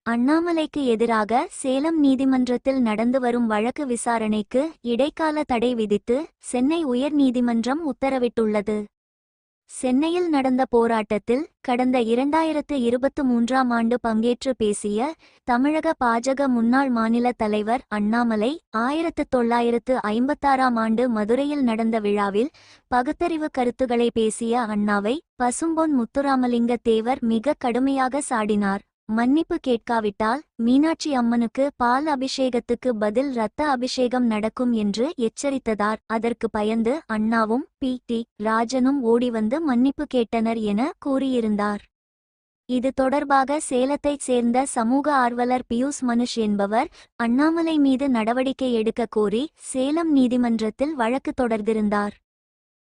அண்ணாமலைக்கு எதிராக சேலம் நீதிமன்றத்தில் நடந்து வரும் வழக்கு விசாரணைக்கு இடைக்கால தடை விதித்து சென்னை உயர்நீதிமன்றம் உத்தரவிட்டுள்ளது. சென்னையில் நடந்த போராட்டத்தில் கடந்த 2023ஆம் ஆண்டு பங்கேற்று பேசிய தமிழக பாஜக முன்னாள் மாநில தலைவர் அண்ணாமலை 1956ஆம் ஆண்டு மதுரையில் நடந்த விழாவில் பகுத்தறிவு கருத்துக்களை பேசிய அண்ணாவை பசும்பொன் முத்துராமலிங்க தேவர் மிக கடுமையாக சாடினார். மன்னிப்பு கேட்காவிட்டால் மீனாட்சி அம்மனுக்கு பால் அபிஷேகத்துக்கு பதில் இரத்த அபிஷேகம் நடக்கும் என்று எச்சரித்ததார். அதற்கு பயந்து அண்ணாவும் பி.டி. ராஜனும் ஓடிவந்து மன்னிப்பு கேட்டனர் என கூறியிருந்தார். இது தொடர்பாக சேலத்தைச் சேர்ந்த சமூக ஆர்வலர் பியூஸ் மனுஷ் என்பவர் அண்ணாமலை மீது நடவடிக்கை எடுக்க கோரி சேலம் நீதிமன்றத்தில் வழக்கு தொடர்ந்திருந்தார்.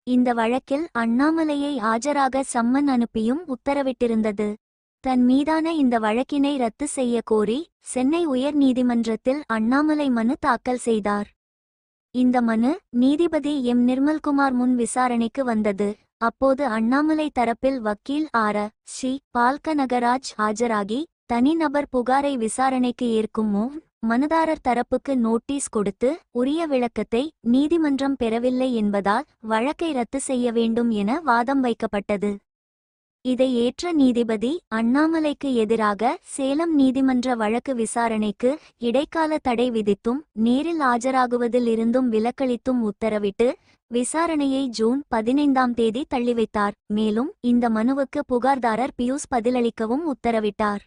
இந்த வழக்கில் அண்ணாமலையை ஆஜராக சம்மன் அனுப்பியும் உத்தரவிட்டிருந்தது. தன் மீதான இந்த வழக்கினை ரத்து செய்ய கோரி சென்னை உயர் நீதிமன்றத்தில் அண்ணாமலை மனு தாக்கல் செய்தார். இந்த மனு நீதிபதி எம். நிர்மல்குமார் முன் விசாரணைக்கு வந்தது. அப்போது அண்ணாமலை தரப்பில் வக்கீல் ஆர்.சி. பால்கனகராஜ் ஆஜராகி தனிநபர் புகாரை விசாரணைக்கு ஏற்கும் முன் மனுதாரர் தரப்புக்கு நோட்டீஸ் கொடுத்து உரிய விளக்கத்தை நீதிமன்றம் பெறவில்லை என்பதால் வழக்கை ரத்து செய்ய வேண்டும் என வாதம் வைக்கப்பட்டது. இதை ஏற்ற நீதிபதி அண்ணாமலைக்கு எதிராக சேலம் நீதிமன்ற வழக்கு விசாரணைக்கு இடைக்கால தடை விதித்தும் நேரில் ஆஜராகுவதில் இருந்தும் விலக்களித்தும் உத்தரவிட்டு விசாரணையை ஜூன் 15ஆம் தேதி தள்ளிவைத்தார். மேலும் இந்த மனுவுக்கு புகார்தாரர் பியூஸ் பதிலளிக்கவும் உத்தரவிட்டார்.